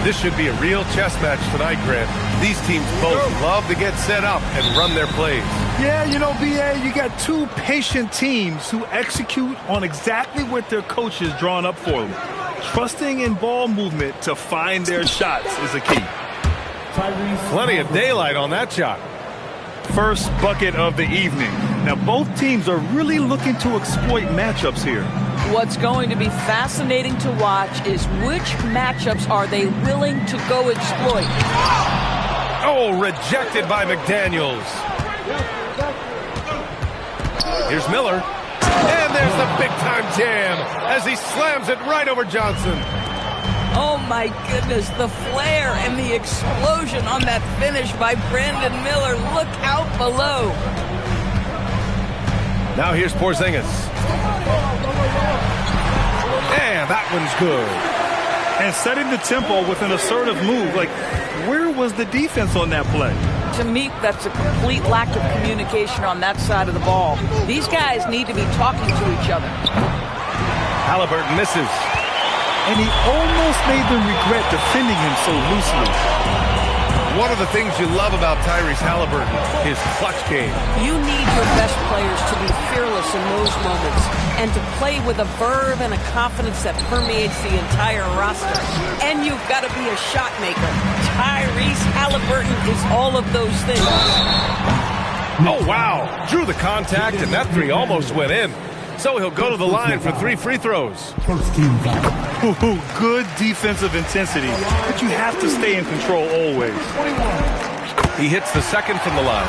This should be a real chess match tonight, Grant. These teams both love to get set up and run their plays. Yeah, you know, B.A., you got two patient teams who execute on exactly what their coach has drawn up for them. Trusting in ball movement to find their shots is a key. Plenty of daylight on that shot. First bucket of the evening. Now, both teams are really looking to exploit matchups here. What's going to be fascinating to watch is which matchups are they willing to go exploit. Oh, rejected by McDaniels. Here's Miller. And there's the big-time jam as he slams it right over Johnson. Oh, my goodness, the flare and the explosion on that finish by Brandon Miller. Look out below. Now here's Porzingis. And that one's good. And setting the tempo with an assertive move. Like, where was the defense on that play? To me, that's a complete lack of communication on that side of the ball. These guys need to be talking to each other. Halliburton misses. And he almost made them regret defending him so loosely. One of the things you love about Tyrese Halliburton, his clutch game. You need your best players to be fearless in those moments and to play with a verve and a confidence that permeates the entire roster. And you've got to be a shot maker. Tyrese Halliburton is all of those things. Oh, wow. Drew the contact, and that three almost went in. So he'll go to the line for 3 free throws. Good defensive intensity, but you have to stay in control always. He hits the second from the line.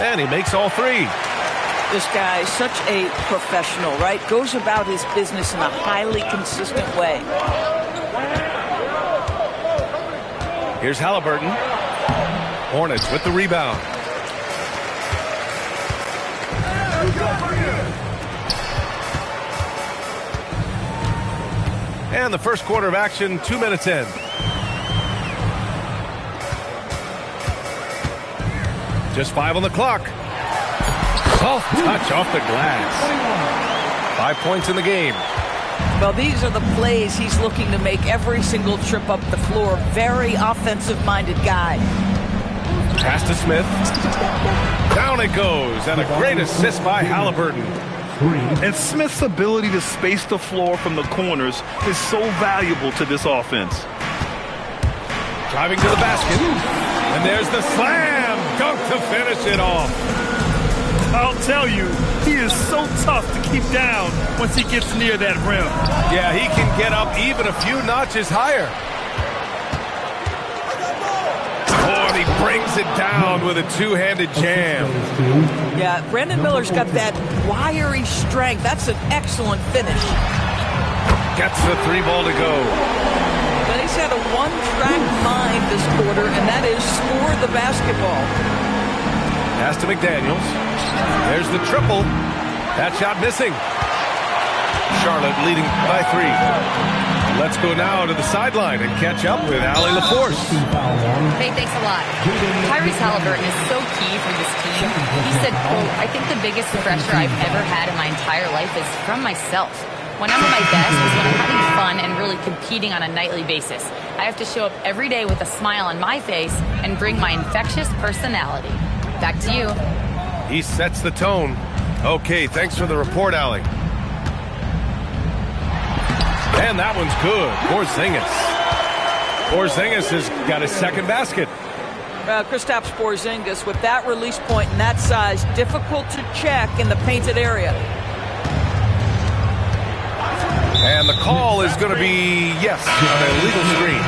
And he makes all 3. This guy is such a professional, right? Goes about his business in a highly consistent way. Here's Halliburton. Hornets with the rebound. And the first quarter of action, 2 minutes in. Just 5 on the clock. Soft touch off the glass. 5 points in the game. Well, these are the plays he's looking to make every single trip up the floor. Very offensive-minded guy. Pass to Smith. Down it goes, and a great assist by Halliburton. And Smith's ability to space the floor from the corners is so valuable to this offense. Driving to the basket. And there's the slam dunk to finish it off. I'll tell you, he is so tough to keep down once he gets near that rim. Yeah, he can get up even a few notches higher. Oh, and he brings it down with a two-handed jam. Yeah, Brandon Miller's got that wiry strength. That's an excellent finish. Gets the 3 ball to go. But he's had a one-track mind this quarter, and that is score the basketball. Pass to McDaniels. There's the triple. That shot missing. Charlotte leading by 3. Let's go now to the sideline and catch up with Allie LaForce. Hey, thanks a lot. Tyrese Halliburton is so key for this team. He said, quote, I think the biggest pressure I've ever had in my entire life is from myself. When I'm at my best is when I'm having fun and really competing on a nightly basis. I have to show up every day with a smile on my face and bring my infectious personality. Back to you. He sets the tone. Okay, thanks for the report, Allie. And that one's good. Porzingis has got his second basket. Kristaps Porzingis with that release point and that size, difficult to check in the painted area. And the call is going to be, yes, an illegal screen.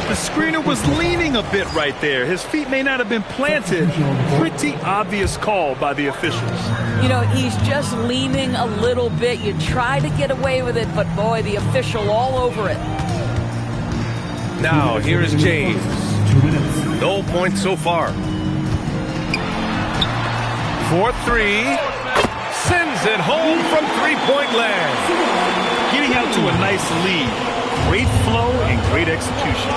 The screener was leaning a bit right there. His feet may not have been planted. Pretty obvious call by the officials. You know, he's just leaning a little bit. You try to get away with it, but boy, the official all over it. Now, here is James. No points so far. 4-3. Sends it home from three-point land. Getting out to a nice lead. Great flow and great execution.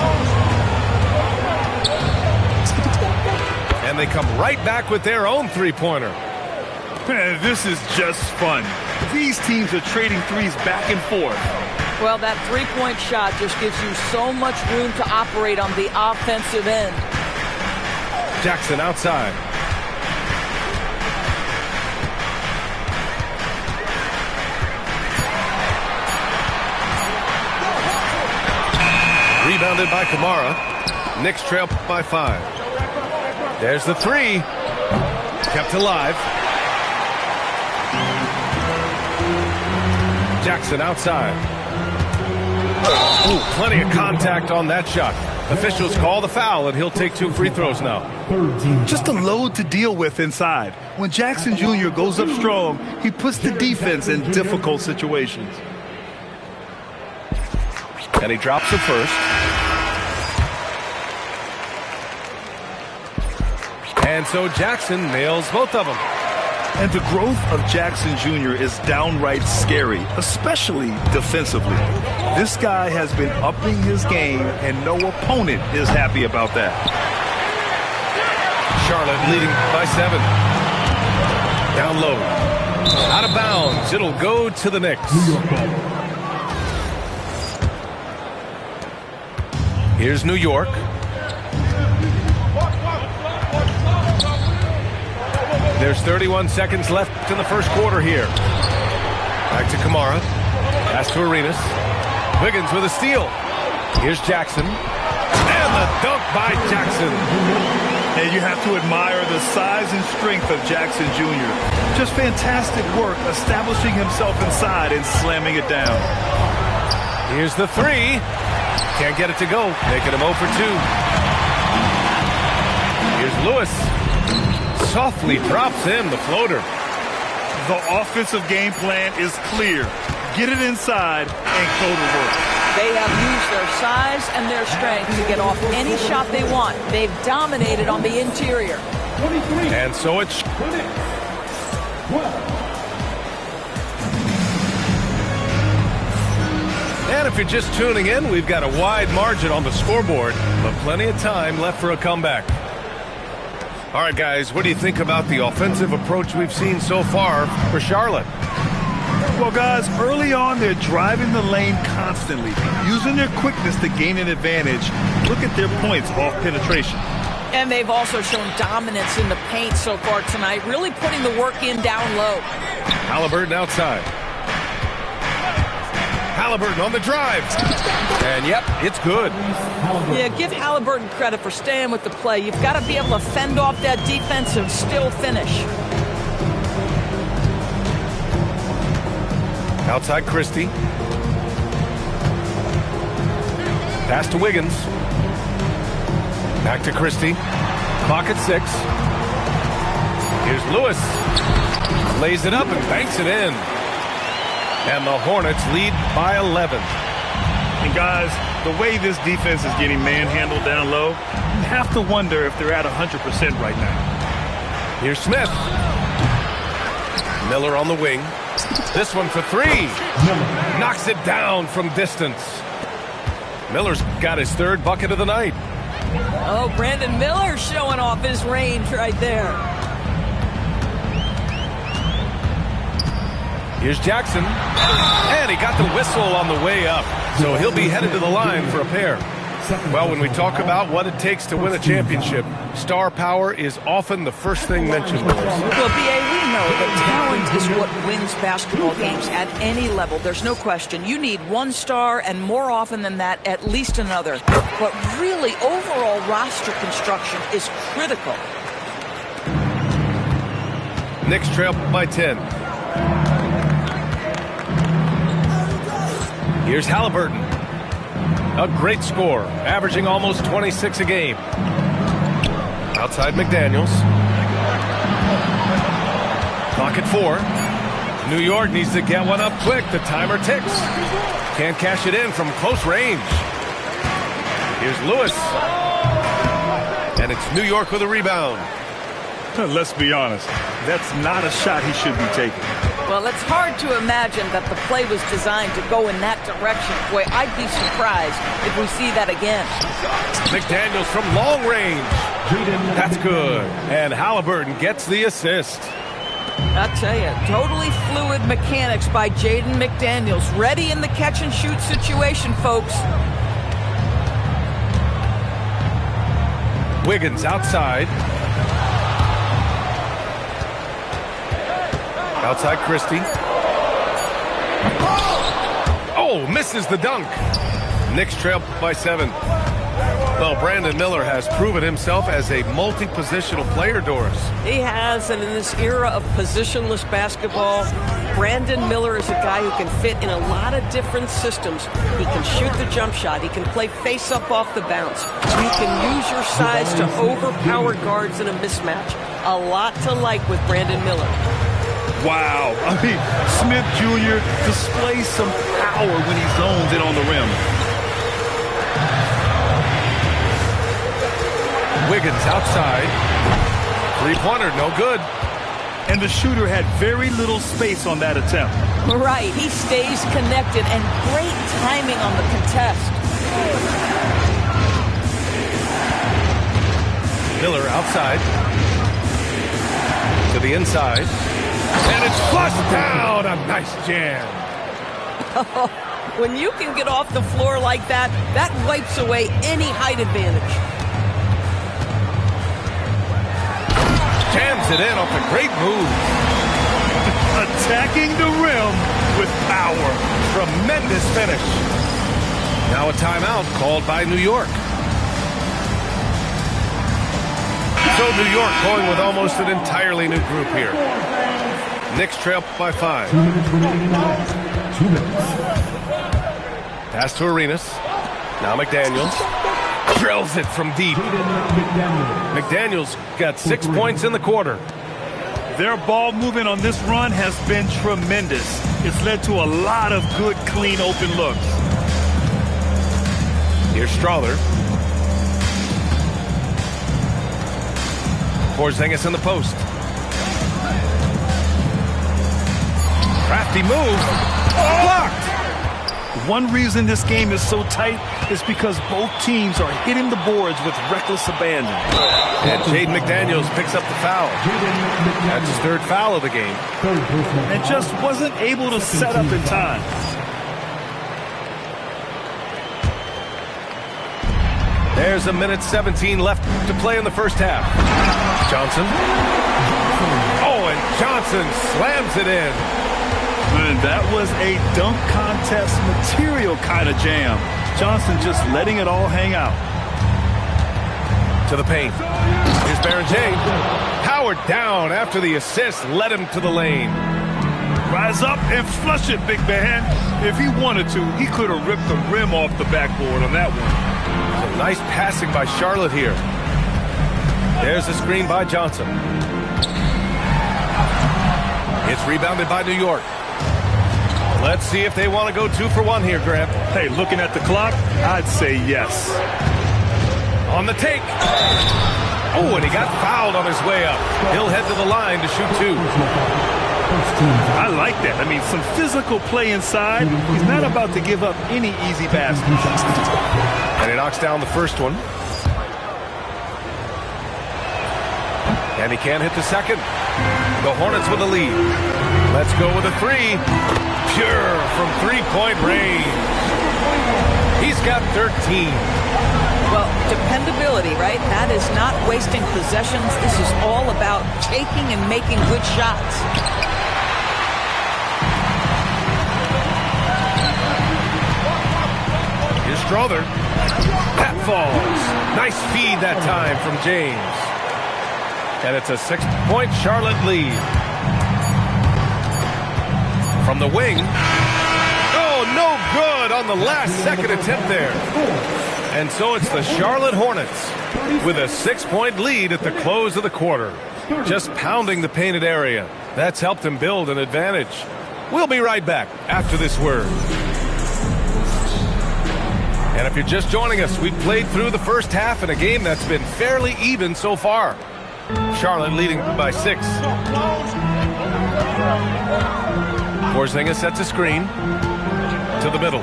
And they come right back with their own three-pointer. Man, this is just fun. These teams are trading threes back and forth. Well, that three-point shot just gives you so much room to operate on the offensive end. Jackson outside. Rebounded by Kamara. Knicks trail by 5. There's the three. Kept alive. Jackson outside. Ooh, plenty of contact on that shot. Officials call the foul, and he'll take 2 free throws now. Just a load to deal with inside. When Jackson Jr. goes up strong, he puts the defense in difficult situations. And he drops it first. And so Jackson nails both of them. And the growth of Jackson Jr. is downright scary, especially defensively. This guy has been upping his game, and no opponent is happy about that. Charlotte leading by 7. Down low. Out of bounds. It'll go to the Knicks. Here's New York. There's 31 seconds left in the first quarter here. Back to Kamara. Pass to Arenas. Wiggins with a steal. Here's Jackson. And the dunk by Jackson. And you have to admire the size and strength of Jackson Jr. Just fantastic work establishing himself inside and slamming it down. Here's the three. Can't get it to go. Making him 0 for 2. Here's Lewis. Softly drops in the floater. The offensive game plan is clear. Get it inside and go to work. They have used their size and their strength to get off any shot they want. They've dominated on the interior. And so it's... And if you're just tuning in, we've got a wide margin on the scoreboard, but plenty of time left for a comeback. All right, guys, what do you think about the offensive approach we've seen so far for Charlotte? Well, guys, early on, they're driving the lane constantly, using their quickness to gain an advantage. Look at their points off penetration. And they've also shown dominance in the paint so far tonight, really putting the work in down low. Halliburton outside. Halliburton on the drive. And, yep, it's good. Yeah, give Halliburton credit for staying with the play. You've got to be able to fend off that defense and still finish. Outside Christie. Pass to Wiggins. Back to Christie. Clock at 6. Here's Lewis. Lays it up and banks it in. And the Hornets lead by 11. And guys, the way this defense is getting manhandled down low, you have to wonder if they're at 100% right now. Here's Smith. Miller on the wing. This one for 3. Knocks it down from distance. Miller's got his 3rd bucket of the night. Oh, Brandon Miller showing off his range right there. Here's Jackson. And he got the whistle on the way up. So he'll be headed to the line for a pair. Well, when we talk about what it takes to win a championship, star power is often the first thing mentioned. Well, B.A., we know that talent is what wins basketball games at any level. There's no question. You need one star, and more often than that, at least another. But really, overall roster construction is critical. Knicks trail by 10. Here's Halliburton. A great score, averaging almost 26 a game. Outside McDaniels. Clock at 4. New York needs to get one up quick. The timer ticks. Can't cash it in from close range. Here's Lewis. And it's New York with a rebound. Let's be honest, that's not a shot he should be taking. Well, it's hard to imagine that the play was designed to go in that direction. Boy, I'd be surprised if we see that again. McDaniels from long range. That's good. And Halliburton gets the assist. I'll tell you, totally fluid mechanics by Jaden McDaniels. Ready in the catch-and-shoot situation, folks. Wiggins outside. Outside Christie. Oh, misses the dunk. Knicks trail by 7. Well, Brandon Miller has proven himself as a multi-positional player, Doris. He has, and in this era of positionless basketball, Brandon Miller is a guy who can fit in a lot of different systems. He can shoot the jump shot. He can play face-up off the bounce. You can use your size to overpower guards in a mismatch. A lot to like with Brandon Miller. Wow. I mean, Smith Jr. displays some power when he zones in on the rim. Wiggins outside. Three-pointer, no good. And the shooter had very little space on that attempt. Right. He stays connected, and great timing on the contest. Miller outside. To the inside. And it's flushed down. A nice jam. When you can get off the floor like that, that wipes away any height advantage. Jams it in off a great move. Attacking the rim with power. Tremendous finish. Now a timeout called by New York. So New York going with almost an entirely new group here. Knicks trail by 5. Pass to Arenas. Now McDaniels. Drills it from deep. McDaniels got 6 points in the quarter. Their ball movement on this run has been tremendous. It's led to a lot of good, clean, open looks. Here's Strawther. Porzingis in the post. Crafty move. Blocked. One reason this game is so tight is because both teams are hitting the boards with reckless abandon. And Jaden McDaniels picks up the foul. That's his 3rd foul of the game. And just wasn't able to set up in time. There's a minute 17 left to play in the first half. Johnson. Oh, and Johnson slams it in. And that was a dunk contest material kind of jam. Johnson just letting it all hang out. To the paint. Here's Barrett-James. Powered down after the assist led him to the lane. Rise up and flush it, big man. If he wanted to, he could have ripped the rim off the backboard on that one. So nice passing by Charlotte here. There's a screen by Johnson. It's rebounded by New York. Let's see if they want to go 2 for 1 here, Grant. Hey, looking at the clock, I'd say yes. On the take. Oh, and he got fouled on his way up. He'll head to the line to shoot 2. I like that. I mean, some physical play inside. He's not about to give up any easy baskets. And he knocks down the first one. And he can't hit the second. The Hornets with the lead. Let's go with a 3. Pure from 3-point range. He's got 13. Well, dependability, right? That is not wasting possessions. This is all about taking and making good shots. Here's Strawther. That falls. Nice feed that time from James. And it's a 6-point Charlotte lead. From the wing. Oh, no good on the last second attempt there. And so it's the Charlotte Hornets with a 6-point lead at the close of the quarter. Just pounding the painted area. That's helped them build an advantage. We'll be right back after this word. And if you're just joining us, we've played through the first half in a game that's been fairly even so far. Charlotte leading by 6. Porzingis sets a screen to the middle.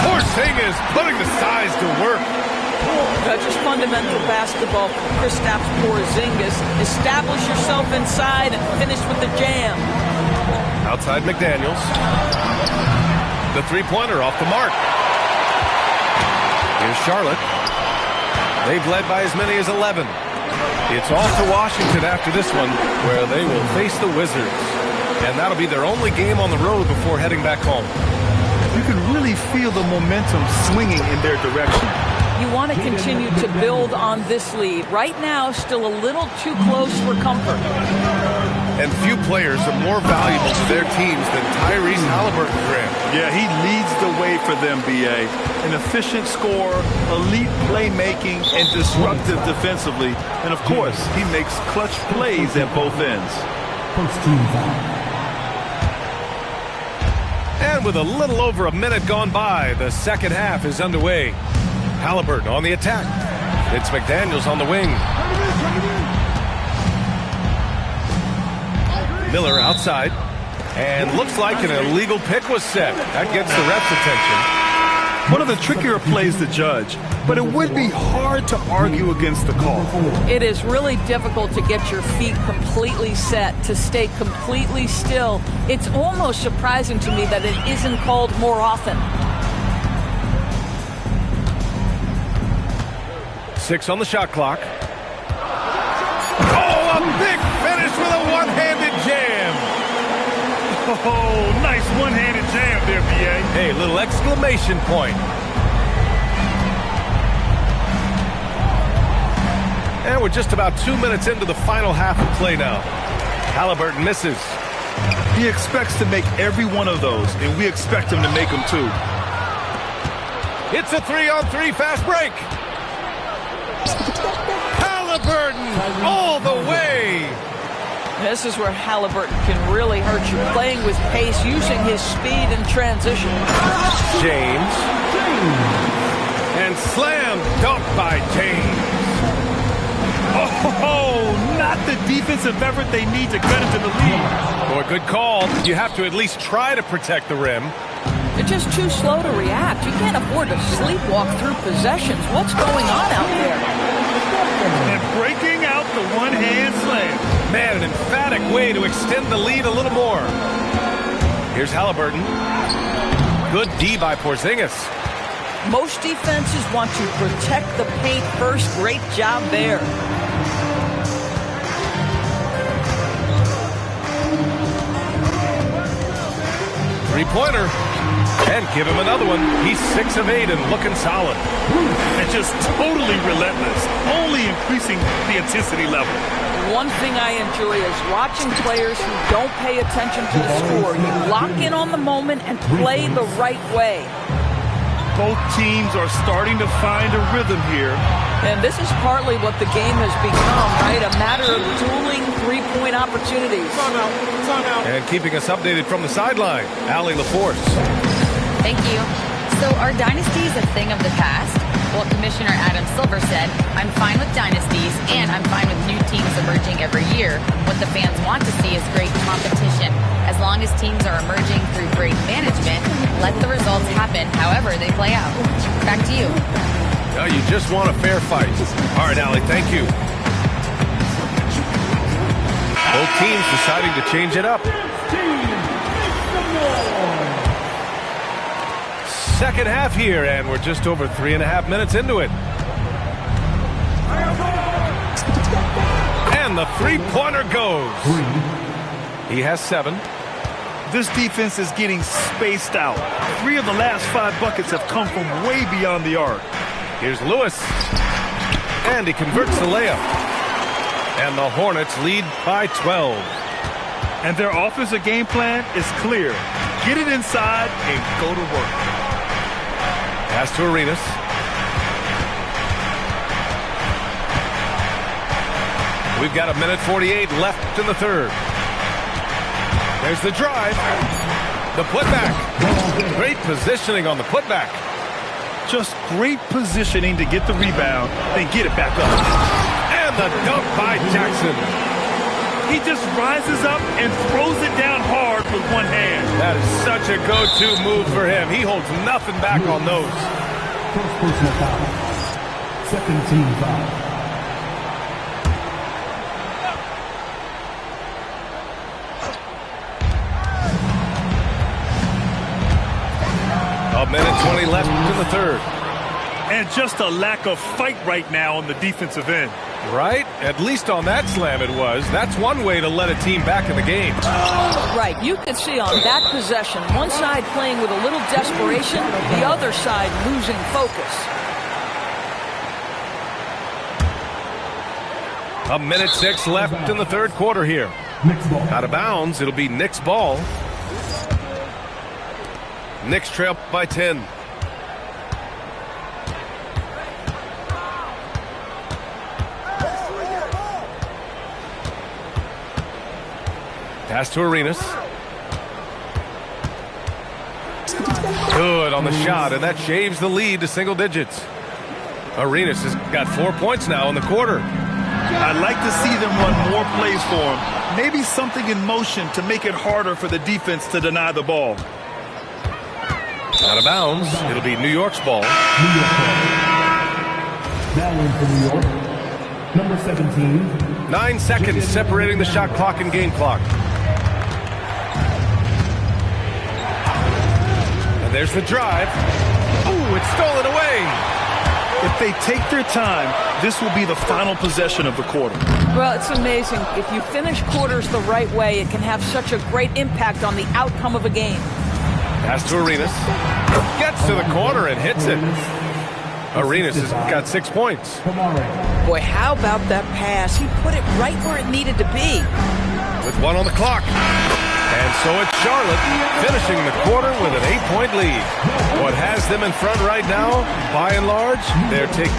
Porzingis putting the size to work. That's just fundamental basketball from Kristaps Porzingis. Establish yourself inside and finish with the jam. Outside McDaniels. The three-pointer off the mark. Here's Charlotte. They've led by as many as 11. It's off to Washington after this one, where they will face the Wizards. And that'll be their only game on the road before heading back home. You can really feel the momentum swinging in their direction. You want to continue to build on this lead. Right now, still a little too close for comfort. And few players are more valuable to their teams than Tyrese Halliburton, Graham. Yeah, he leads the way for them, B.A. An efficient scorer, elite playmaking, and disruptive defensively. And, of course, he makes clutch plays at both ends. And with a little over a minute gone by, the second half is underway. Halliburton on the attack. It's McDaniels on the wing. Miller outside. And looks like an illegal pick was set. That gets the ref's attention. One of the trickier plays to judge, but it would be hard to argue against the call. It is really difficult to get your feet completely set, to stay completely still. It's almost surprising to me that it isn't called more often. 6 on the shot clock. Oh, a big finish with a one-handed jam. Oh, nice one-handed jam there, B.A. Hey, little exclamation point. And we're just about 2 minutes into the final half of play now. Halliburton misses. He expects to make every one of those, and we expect him to make them too. It's a 3-on-3 fast break. Halliburton all the way. This is where Halliburton can really hurt you, playing with pace, using his speed in transition. James. And slam dunk by James. Oh, not the defensive effort they need to cut into the lead. Boy, good call. You have to at least try to protect the rim. They're just too slow to react. You can't afford to sleepwalk through possessions. What's going on out there? And breaking out the one-hand slam. Man, an emphatic way to extend the lead a little more. Here's Halliburton. Good D by Porzingis. Most defenses want to protect the paint first. Great job there. Three-pointer. And give him another one. He's 6 of 8 and looking solid. And just totally relentless, only increasing the intensity level. One thing I enjoy is watching players who don't pay attention to the score. You lock in on the moment and play the right way. Both teams are starting to find a rhythm here. And this is partly what the game has become, right? A matter of dueling three-point opportunities. Timeout. And keeping us updated from the sideline, Allie LaForce. Thank you. So are dynasties a thing of the past? Well, Commissioner Adam Silver said, I'm fine with dynasties and I'm fine with new teams emerging every year. What the fans want to see is great competition. As long as teams are emerging through great management, let the results happen however they play out. Back to you. No, you just want a fair fight. All right, Allie, thank you. Both teams deciding to change it up. Second half here, and we're just over 3.5 minutes into it. And the three-pointer goes. He has 7. This defense is getting spaced out. 3 of the last 5 buckets have come from way beyond the arc. Here's Lewis. And he converts the layup. And the Hornets lead by 12. And their offensive game plan is clear. Get it inside and go to work. Pass to Arenas. We've got 1:48 left in the third. There's the drive. The putback. Great positioning on the putback. Just great positioning to get the rebound and get it back up. And the dunk by Jackson. He just rises up and throws it down hard with one hand. That is such a go-to move for him. He holds nothing back on those. Second team foul. A minute 20 left in the third. And just a lack of fight right now on the defensive end. Right? At least on that slam it was. That's one way to let a team back in the game. Right. You could see on that possession, one side playing with a little desperation, the other side losing focus. A minute 6 left in the third quarter here. Out of bounds, it'll be Knicks ball. Knicks trail by 10. Pass to Arenas. Good on the shot, and that shaves the lead to single digits. Arenas has got 4 points now in the quarter. I'd like to see them run more plays for him. Maybe something in motion to make it harder for the defense to deny the ball. Out of bounds. It'll be New York's ball. That one for New York. Number 17. 9 seconds separating the shot clock and game clock. And there's the drive. Ooh, it's stolen away. If they take their time, this will be the final possession of the quarter. Well, it's amazing. If you finish quarters the right way, it can have such a great impact on the outcome of a game. Pass to Arenas. Gets to the corner and hits it. Arenas has got 6 points. Boy, how about that pass? He put it right where it needed to be. With 1 on the clock. And so it's Charlotte finishing the quarter with an 8-point lead. What has them in front right now, by and large, they're taking.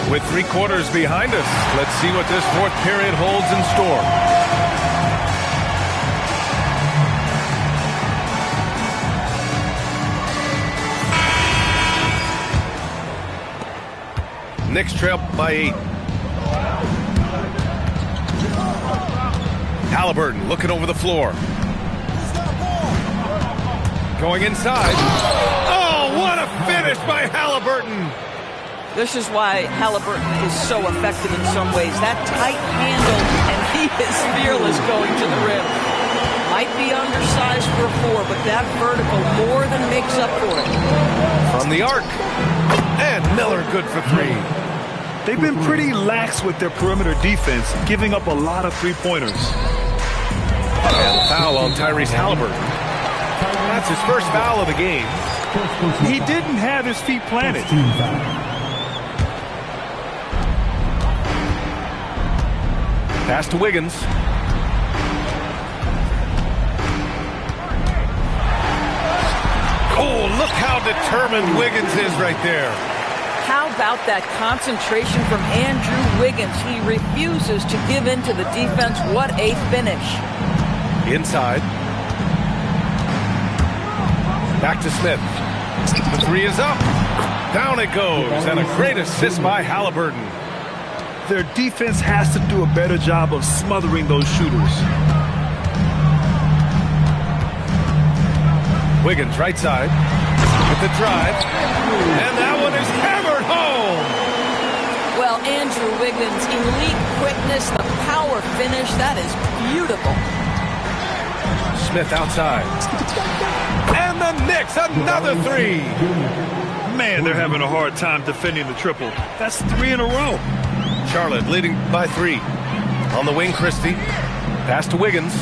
With 3 quarters behind us, let's see what this fourth period holds in store. Knicks trail by 8. Halliburton looking over the floor. Going inside. Oh, what a finish by Halliburton! This is why Halliburton is so effective in some ways. That tight handle, and he is fearless going to the rim. Might be undersized for a 4, but that vertical more than makes up for it. From the arc. And Miller good for 3. They've been pretty lax with their perimeter defense, giving up a lot of three-pointers. And foul on Tyrese Halliburton. That's his first foul of the game. He didn't have his feet planted. Pass to Wiggins. Oh, look how determined Wiggins is right there. How about that concentration from Andrew Wiggins? He refuses to give in to the defense. What a finish. Inside. Back to Smith. The 3 is up. Down it goes. And a great assist by Halliburton. Their defense has to do a better job of smothering those shooters. Wiggins right side with the drive. And that one is hammered home. Well, Andrew Wiggins, elite quickness, the power finish. That is beautiful. Smith outside. And the Knicks, another 3. Man, they're having a hard time defending the triple. That's 3 in a row. Charlotte leading by 3. On the wing, Christie. Pass to Wiggins.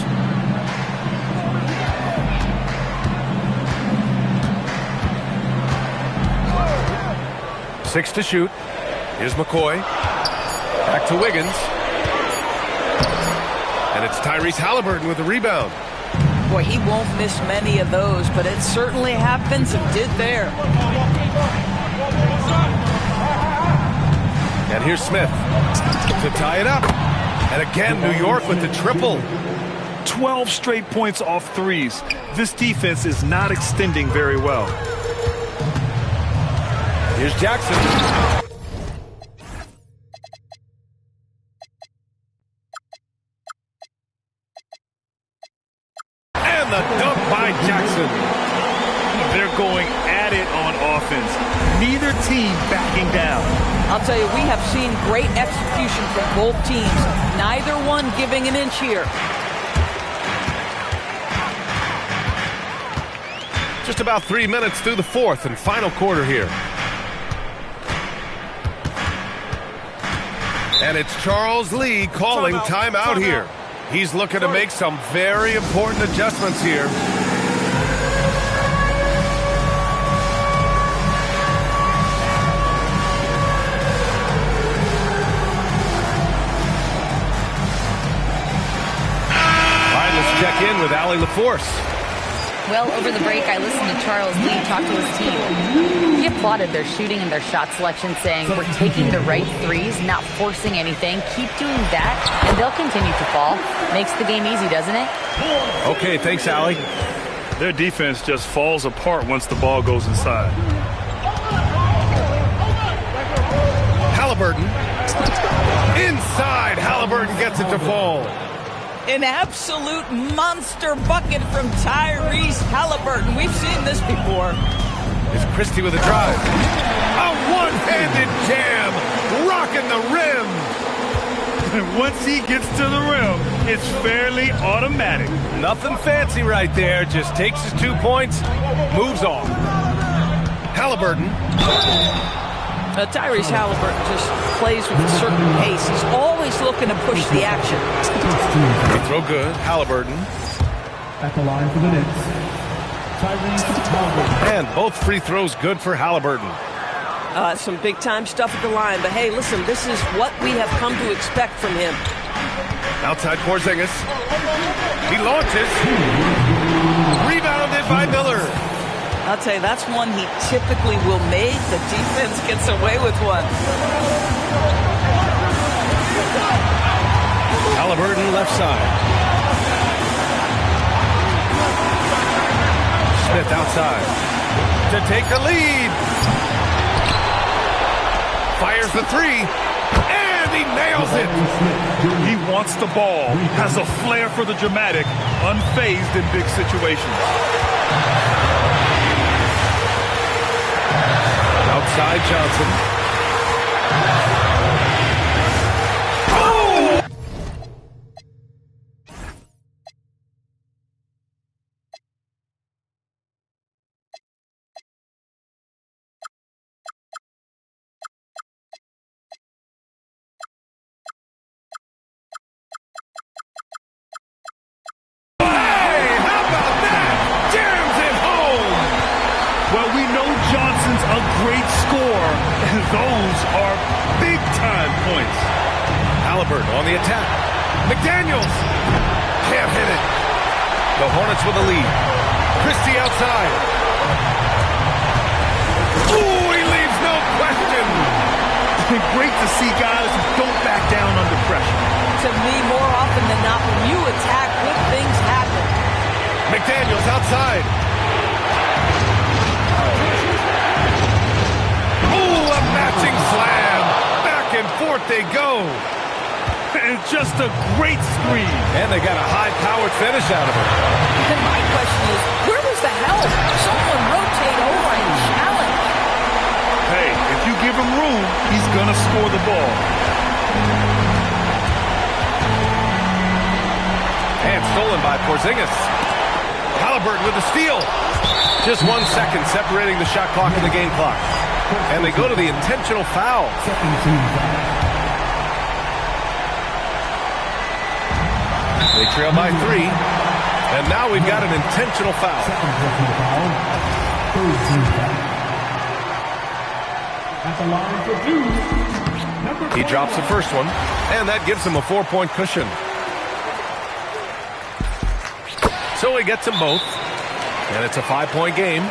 Six to shoot. Here's McCoy. Back to Wiggins. And it's Tyrese Halliburton with the rebound. Boy, he won't miss many of those, but it certainly happens and did there. And here's Smith to tie it up. And again, New York with the triple. 12 straight points off threes. This defense is not extending very well. Here's Jackson. And the dunk by Jackson. they're going at it on offense. Neither team backing down. I'll tell you, we have seen great execution from both teams. Neither one giving an inch here. Just about 3 minutes through the fourth and final quarter here. And it's Charles Lee calling timeout here. He's looking to make some very important adjustments here. All right, let's check in with Allie LaForce. Well, over the break, I listened to Charles Lee talk to his team. He applauded their shooting and their shot selection, saying, we're taking the right threes, not forcing anything. Keep doing that, and they'll continue to fall. Makes the game easy, doesn't it? Okay, thanks, Allie. Their defense just falls apart once the ball goes inside. Halliburton. Inside, Halliburton gets it to fall. An absolute monster bucket from Tyrese Halliburton. We've seen this before. It's Christie with a drive. A one-handed jam, rocking the rim. Once he gets to the rim, it's fairly automatic. Nothing fancy right there. Just takes his 2 points, moves on. Halliburton. Tyrese Halliburton just plays with a certain pace. He's always looking to push the action. Free throw good. Halliburton. At the line for the Knicks, Tyrese Halliburton. And both free throws good for Halliburton. Some big-time stuff at the line. But, hey, listen, this is what we have come to expect from him. Outside Porzingis. He launches. Rebounded by Miller. I'll tell you, that's one he typically will make. The defense gets away with one. Halliburton left side. Smith outside to take the lead. Fires the three, and he nails it. He wants the ball, has a flair for the dramatic, unfazed in big situations. Outside Johnson. Oh! Hey, how about that? Jams it home. Well, we know Johnson's a great scorer, and those are big-time points. Halliburton on the attack. McDaniels can't hit it. The Hornets with the lead. Christie outside. Ooh, he leaves no question. Great to see guys who don't back down under pressure. To me, more often than not, when you attack, good things happen. McDaniels outside. Ooh, a matching slam. Back and forth they go. And just a great screen. And they got a high-powered finish out of it. And my question is, where was the help? Someone rotate over and challenge. Hey, if you give him room, he's going to score the ball. And stolen by Porzingis. Halliburton with the steal. Just 1 second separating the shot clock and the game clock. And they go to the intentional foul. Second team foul. They trail by 3. And now we've got an intentional foul. Second personal foul. Third team foul. At the line for two. He drops the first one, and that gives him a 4-point cushion. So he gets them both, and it's a 5-point game.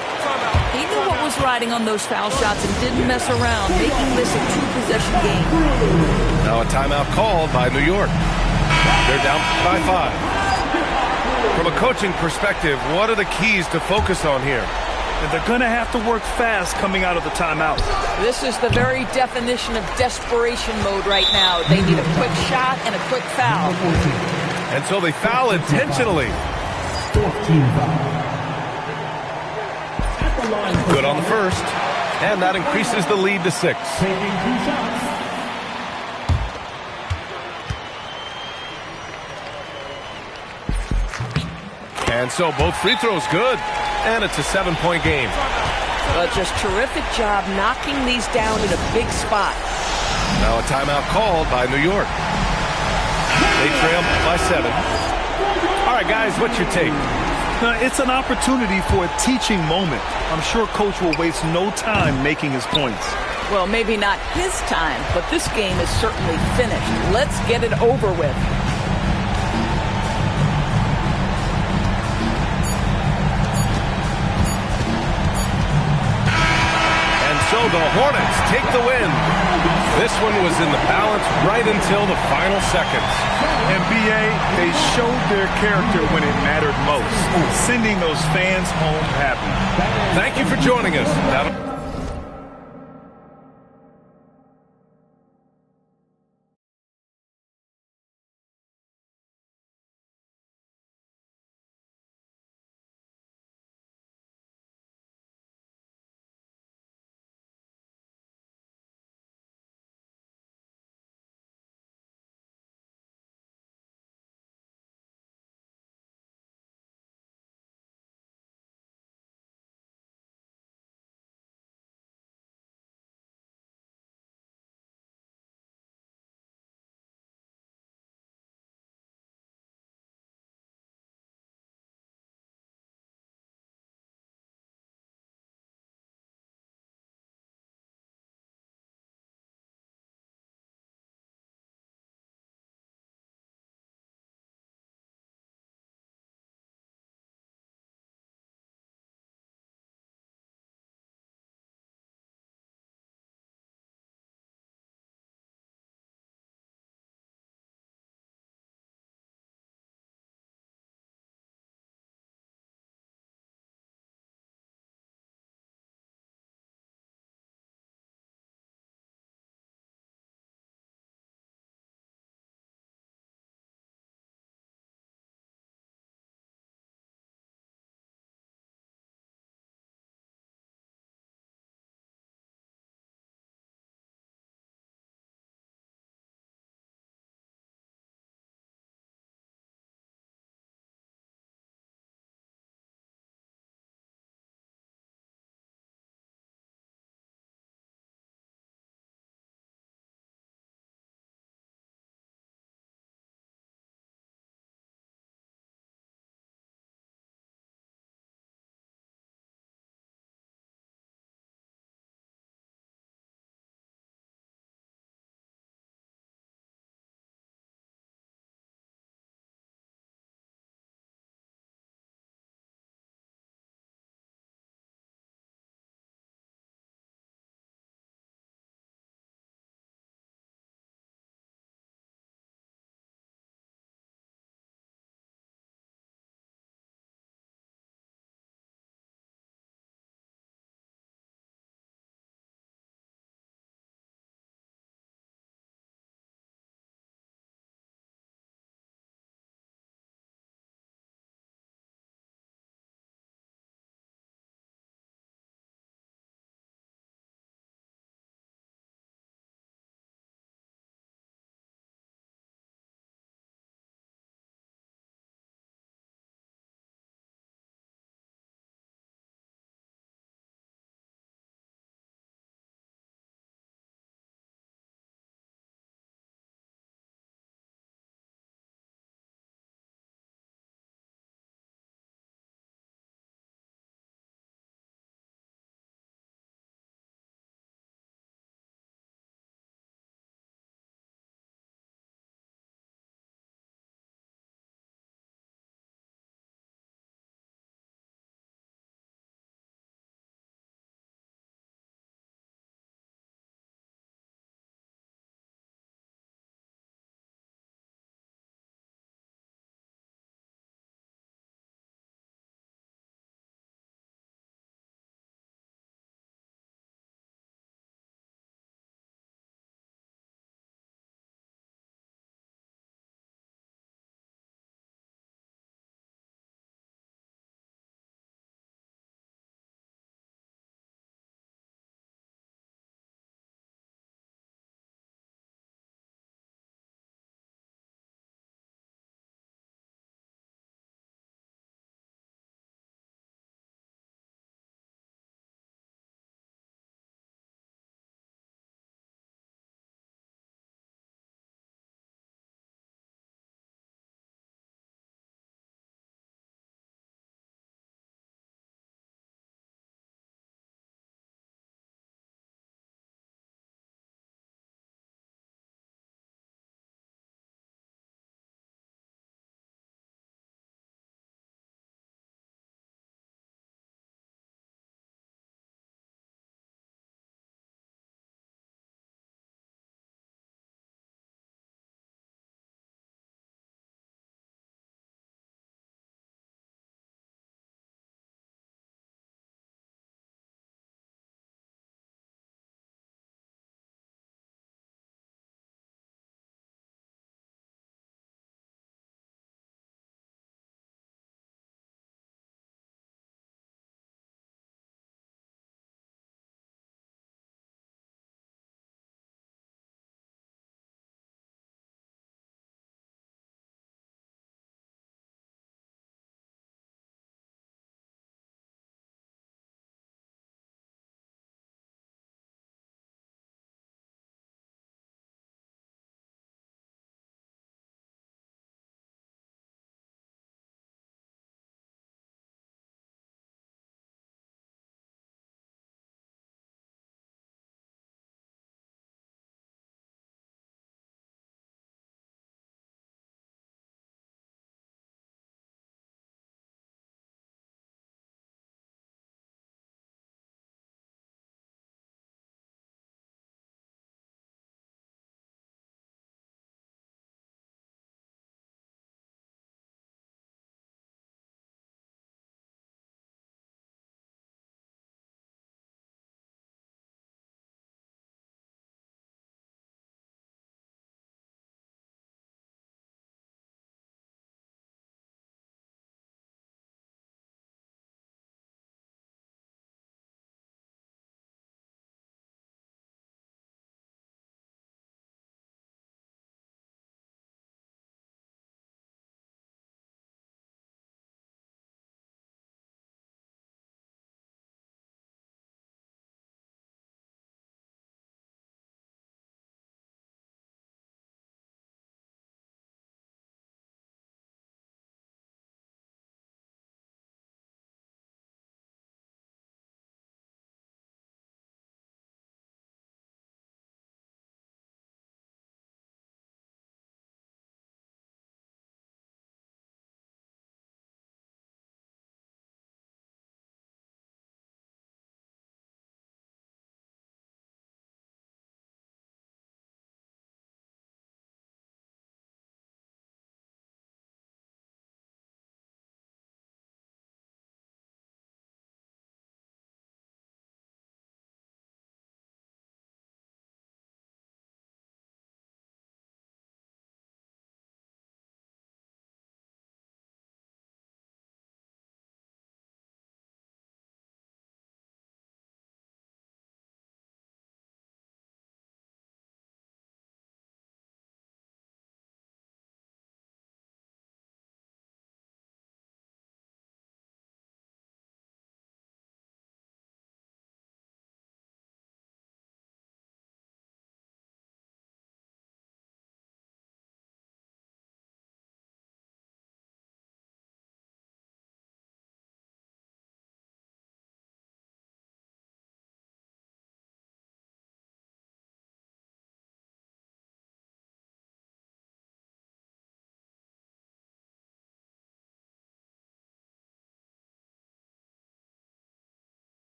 He knew what was riding on those foul shots and didn't mess around, making this a 2-possession game. Now a timeout called by New York. They're down by 5. From a coaching perspective, what are the keys to focus on here? And they're going to have to work fast coming out of the timeout. This is the very definition of desperation mode right now. They need a quick shot and a quick foul. And so they foul intentionally. Fourth team foul. the line for Good on the first. And that increases the lead to 6. taking 2 shots. And so both free throws good. And it's a 7-point game. Just terrific job knocking these down in a big spot. Now a timeout called by New York. They trail by 7. All right, guys, what's your take? It's an opportunity for a teaching moment. I'm sure Coach will waste no time making his points. Well, maybe not his time, but this game is certainly finished. Let's get it over with. So the Hornets take the win. This one was in the balance right until the final seconds. NBA, they showed their character when it mattered most, sending those fans home happy. Thank you for joining us.